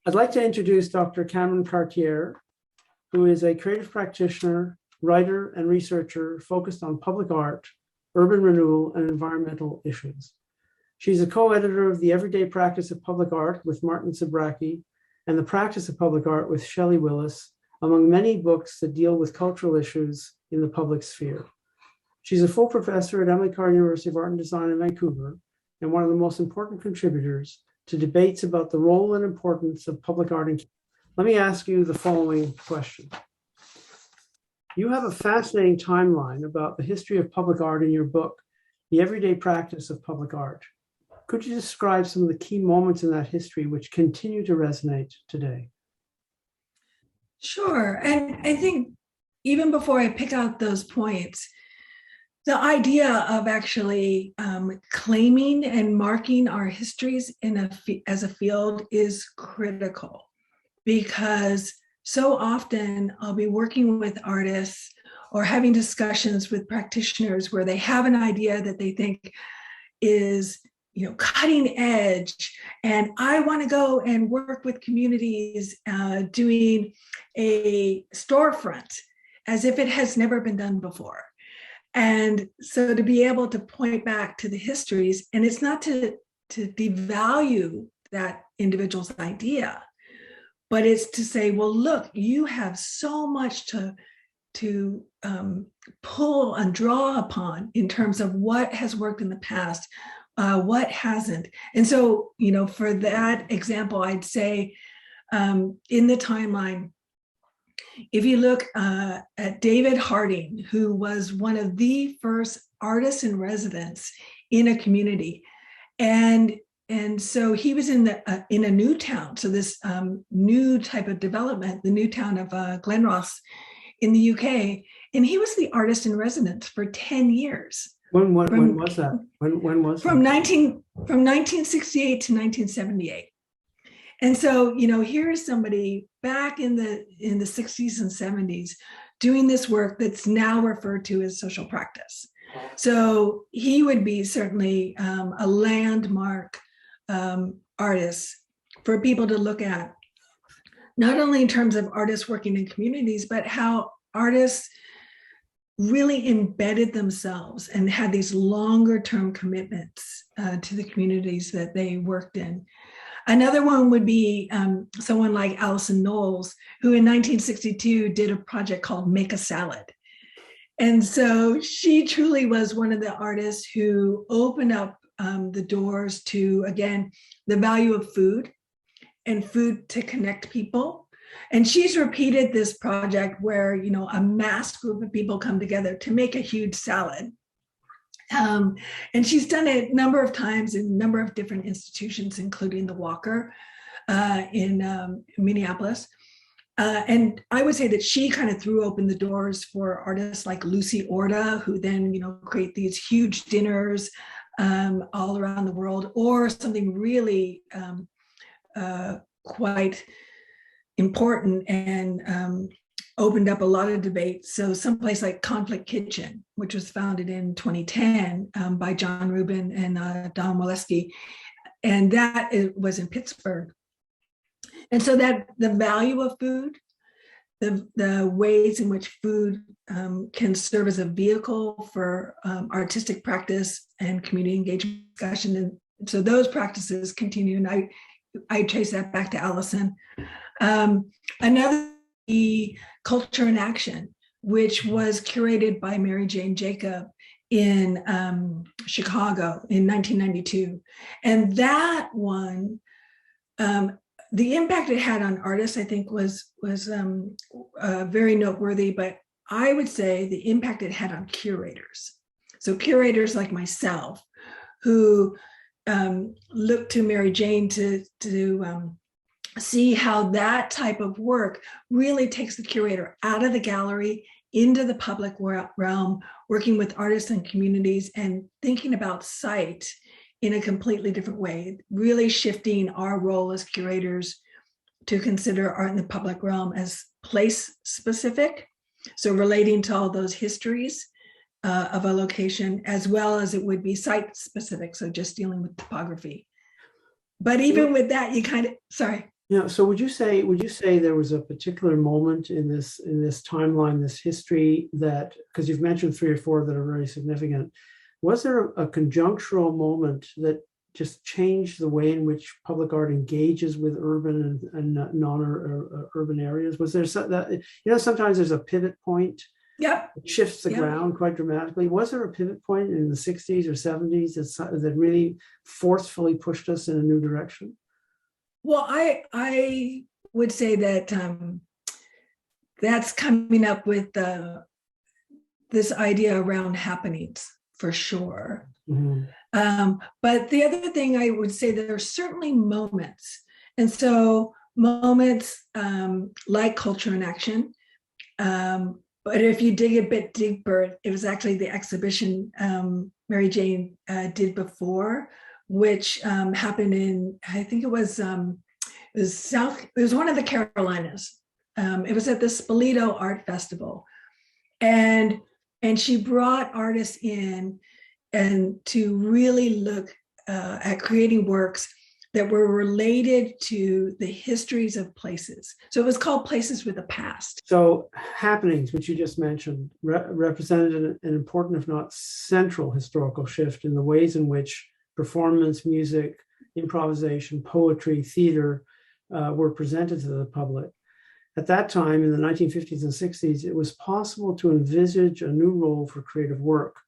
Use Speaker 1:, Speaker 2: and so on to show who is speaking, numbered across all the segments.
Speaker 1: I'd like to introduce Dr. Cameron Cartier, who is a creative practitioner, writer, and researcher focused on public art, urban renewal, and environmental issues. She's a co-editor of The Everyday Practice of Public Art with Martin Zabracki and The Practice of Public Art with Shelley Willis, among many books that deal with cultural issues in the public sphere. She's a full professor at Emily Carr University of Art and Design in Vancouver and one of the most important contributors to debates about the role and importance of public art. Let me ask you the following question. You have a fascinating timeline about the history of public art in your book, The Everyday Practice of Public Art. Could you describe some of the key moments in that history which continue to resonate today?
Speaker 2: Sure. And I think even before I pick out those points, the idea of actually claiming and marking our histories as a field is critical, because so often I'll be working with artists or having discussions with practitioners where they have an idea that they think is cutting edge, and I want to go and work with communities doing a storefront as if it has never been done before. And so to be able to point back to the histories, and it's not to devalue that individual's idea, but it's to say, well, look, you have so much to pull and draw upon in terms of what has worked in the past, what hasn't. And so, for that example, I'd say in the timeline, if you look at David Harding, who was one of the first artists in residence in a community, and so he was in a new town. So this new type of development, the new town of Glenross in the UK, and he was the artist in residence for 10 years.
Speaker 1: When was that? When was
Speaker 2: from 1968 to 1978. And so, here is somebody back in the 60s and 70s doing this work that's now referred to as social practice. So he would be certainly a landmark artist for people to look at, not only in terms of artists working in communities, but how artists really embedded themselves and had these longer term commitments to the communities that they worked in. Another one would be someone like Alison Knowles, who in 1962 did a project called Make a Salad. And so she truly was one of the artists who opened up the doors to, again, the value of food and food to connect people. And she's repeated this project where, a mass group of people come together to make a huge salad. And she's done it a number of times in a number of different institutions, including the Walker in Minneapolis. And I would say that she kind of threw open the doors for artists like Lucy Orta, who then, create these huge dinners all around the world, or something really quite important and opened up a lot of debate. So someplace like Conflict Kitchen, which was founded in 2010 by John Rubin and Don Walewski, and that was in Pittsburgh. And so that the value of food, the ways in which food can serve as a vehicle for artistic practice and community engagement discussion. And so those practices continue, and I trace that back to Alison. Another, the Culture in Action, which was curated by Mary Jane Jacob in Chicago in 1992. And that one, the impact it had on artists, I think, was very noteworthy, but I would say the impact it had on curators. So curators like myself, who looked to Mary Jane to see how that type of work really takes the curator out of the gallery into the public realm, working with artists and communities and thinking about sight in a completely different way, really shifting our role as curators to consider art in the public realm as place specific. So relating to all those histories of a location, as well as it would be site specific. So just dealing with topography. But even with that, you kind of, sorry.
Speaker 1: Yeah. So would you say there was a particular moment in this timeline, this history that, because you've mentioned three or four that are very significant, was there a conjunctural moment that just changed the way in which public art engages with urban and non-urban areas? Was there that, sometimes there's a pivot point,
Speaker 2: Yep.
Speaker 1: it shifts the
Speaker 2: Yep.
Speaker 1: ground quite dramatically. Was there a pivot point in the 60s or 70s that really forcefully pushed us in a new direction?
Speaker 2: Well, I would say that that's coming up with this idea around happenings for sure.
Speaker 1: Mhm.
Speaker 2: But the other thing I would say, there are certainly moments, and so moments like Culture in Action. But if you dig a bit deeper, it was actually the exhibition Mary Jane did before, which happened in, I think it was one of the Carolinas. It was at the Spoleto Art Festival, and she brought artists in and to really look at creating works that were related to the histories of places. So it was called Places with a Past.
Speaker 1: So happenings, which you just mentioned, represented an important, if not central, historical shift in the ways in which performance, music, improvisation, poetry, theater were presented to the public. At that time, in the 1950s and 60s, it was possible to envisage a new role for creative work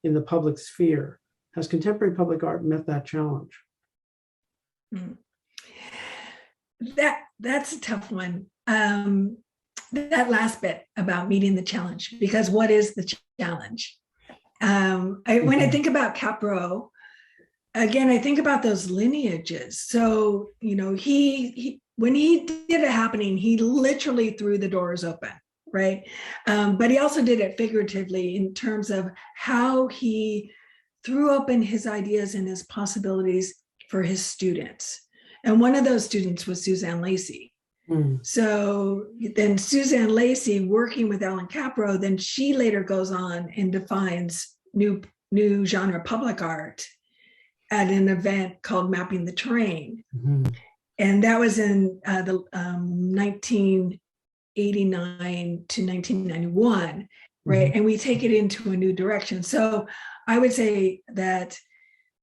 Speaker 1: in the public sphere. Has contemporary public art met that challenge?
Speaker 2: That's a tough one. That last bit about meeting the challenge, because what is the challenge? When I think about Capro, again, I think about those lineages. So, he when he did a happening, he literally threw the doors open, right? But he also did it figuratively in terms of how he threw open his ideas and his possibilities for his students. And one of those students was Suzanne Lacy. So then Suzanne Lacy, working with Ellen Capro, then she later goes on and defines new genre public art at an event called Mapping the Terrain. And that was in the 1989 to 1991, right? And we take it into a new direction. So I would say that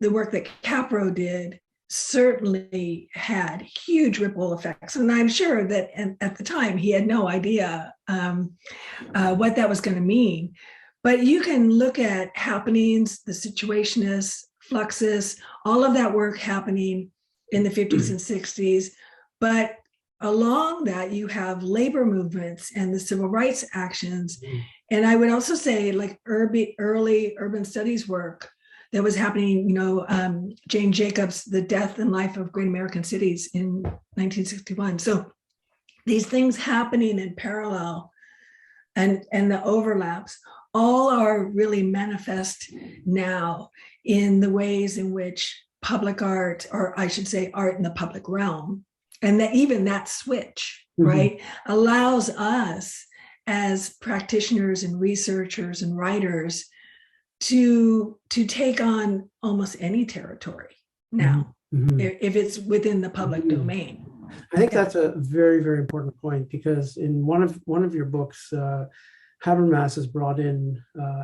Speaker 2: the work that Capro did certainly had huge ripple effects. And I'm sure that at the time he had no idea what that was going to mean. But you can look at happenings, the Situationists, Fluxus, all of that work happening in the 50s and 60s. But along that, you have labor movements and the civil rights actions. And I would also say, like, early urban studies work that was happening, Jane Jacobs, The Death and Life of Great American Cities in 1961. So these things happening in parallel and the overlaps all are really manifest now in the ways in which public art, or I should say art in the public realm, and that even that switch, right, allows us as practitioners and researchers and writers to take on almost any territory now, if it's within the public domain.
Speaker 1: I think that's a very, very important point, because in one of your books, Habermas is brought in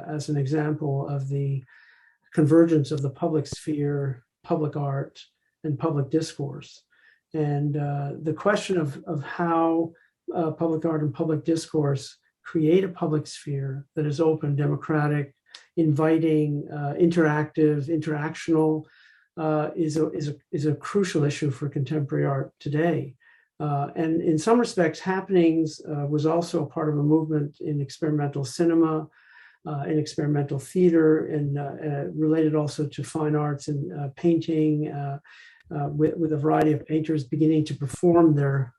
Speaker 1: as an example of the convergence of the public sphere, public art, and public discourse. And the question of how public art and public discourse create a public sphere that is open, democratic, inviting, interactive, interactional, is a crucial issue for contemporary art today. And in some respects, Happenings was also a part of a movement in experimental cinema, in experimental theater, and related also to fine arts and painting, with a variety of painters beginning to perform their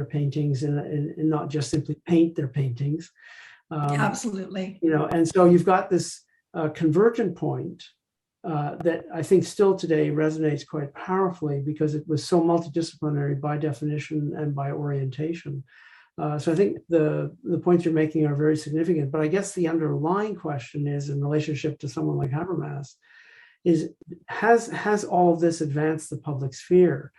Speaker 1: paintings and not just simply paint their paintings.
Speaker 2: Absolutely.
Speaker 1: And so you've got this convergent point that I think still today resonates quite powerfully, because it was so multidisciplinary by definition and by orientation. So I think the points you're making are very significant. But I guess the underlying question is, in relationship to someone like Habermas, has all of this advanced the public sphere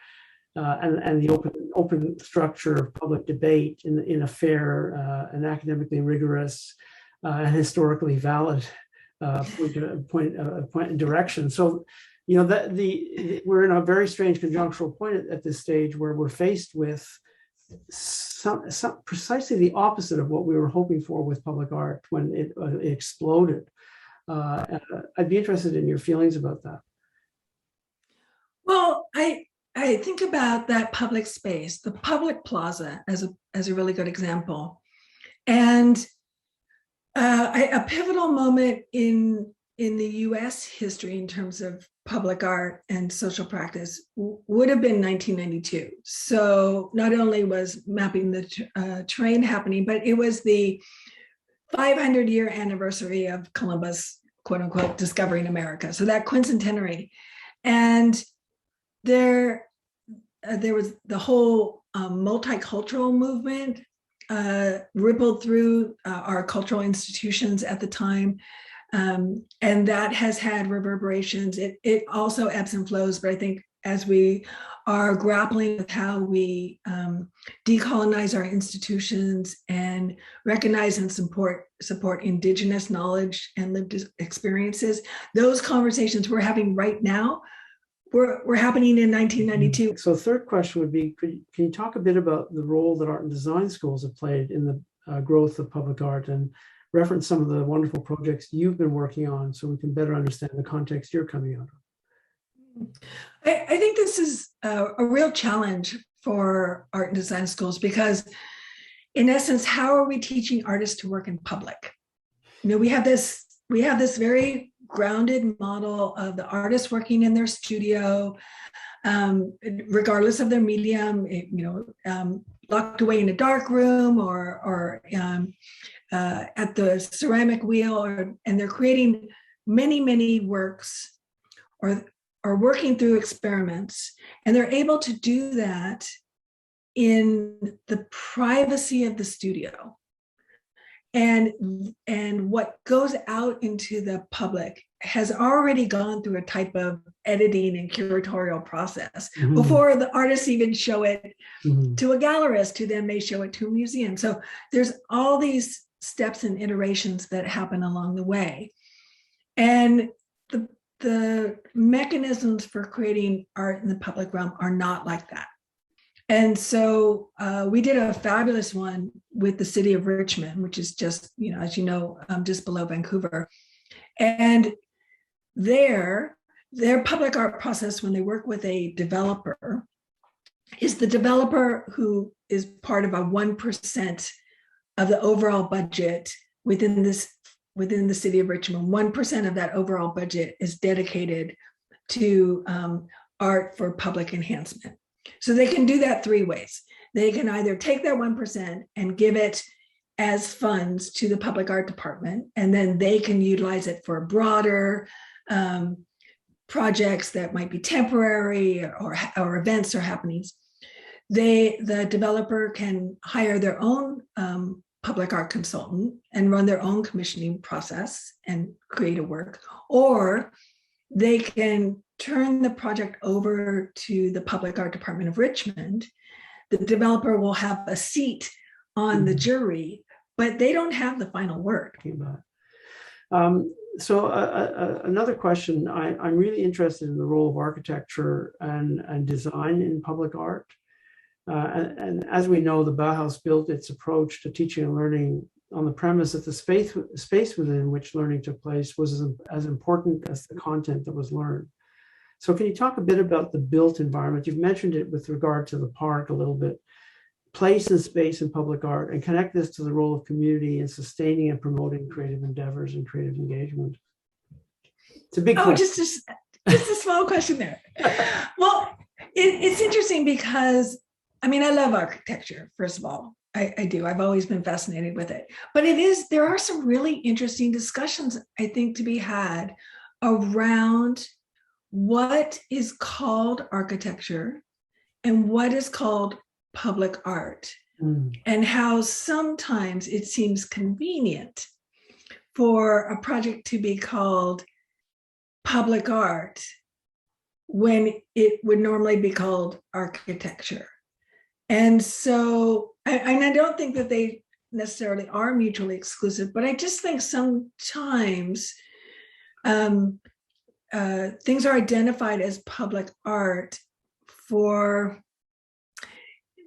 Speaker 1: and the open structure of public debate in a fair and academically rigorous and historically valid point and direction. So, you know, that we're in a very strange conjunctural point at this stage where we're faced with some precisely the opposite of what we were hoping for with public art when it exploded. I'd be interested in your feelings about that.
Speaker 2: Well, I think about that public space, the public plaza, as a really good example, and a pivotal moment in the U.S. history in terms of public art and social practice would have been 1992. So not only was mapping the terrain happening, but it was the 500-year anniversary of Columbus, quote unquote, discovering America. So that quincentenary, and there was the whole multicultural movement rippled through our cultural institutions at the time. And that has had reverberations. It also ebbs and flows, but I think as we are grappling with how we decolonize our institutions and recognize and support Indigenous knowledge and lived experiences, those conversations we're having right now were happening in 1992.
Speaker 1: So third question would be, can you talk a bit about the role that art and design schools have played in the growth of public art, and reference some of the wonderful projects you've been working on so we can better understand the context you're coming out of?
Speaker 2: I think this is a real challenge for art and design schools because, in essence, how are we teaching artists to work in public? You know, we have this very grounded model of the artist working in their studio, regardless of their medium, locked away in a dark room or at the ceramic wheel, and they're creating many works or working through experiments, and they're able to do that in the privacy of the studio. And what goes out into the public has already gone through a type of editing and curatorial process before the artists even show it to a gallerist, who then may show it to a museum. So there's all these steps and iterations that happen along the way. And the mechanisms for creating art in the public realm are not like that. And so we did a fabulous one with the city of Richmond, which is just, as you know, just below Vancouver. And their public art process, when they work with a developer, is the developer who is part of a 1% of the overall budget within the city of Richmond. 1% of that overall budget is dedicated to art for public enhancement. So they can do that three ways. They can either take that 1% and give it as funds to the public art department, and then they can utilize it for broader projects that might be temporary or events or happenings. The developer can hire their own public art consultant and run their own commissioning process and create a work, or they can turn the project over to the Public Art Department of Richmond. The developer will have a seat on the jury, but they don't have the final word.
Speaker 1: So another question, I'm really interested in the role of architecture and design in public art. And as we know, the Bauhaus built its approach to teaching and learning on the premise that the space within which learning took place was as important as the content that was learned. So can you talk a bit about the built environment? You've mentioned it with regard to the park a little bit. Place and space in public art, and connect this to the role of community in sustaining and promoting creative endeavors and creative engagement. It's a big question.
Speaker 2: Just a small question there. Well, it's interesting because, I love architecture, first of all. I do. I've always been fascinated with it. But there are some really interesting discussions, I think, to be had around what is called architecture and what is called public art, and how sometimes it seems convenient for a project to be called public art when it would normally be called architecture. And so, and I don't think that they necessarily are mutually exclusive, but I just think sometimes things are identified as public art for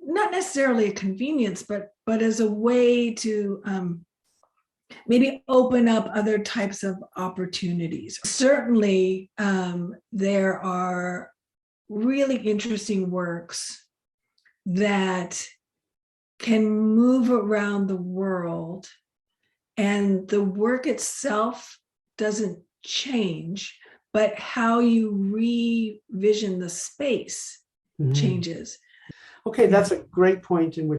Speaker 2: not necessarily a convenience, but as a way to maybe open up other types of opportunities. Certainly, there are really interesting works that can move around the world, and the work itself doesn't change, but how you revision the space changes.
Speaker 1: Okay, that's a great point in which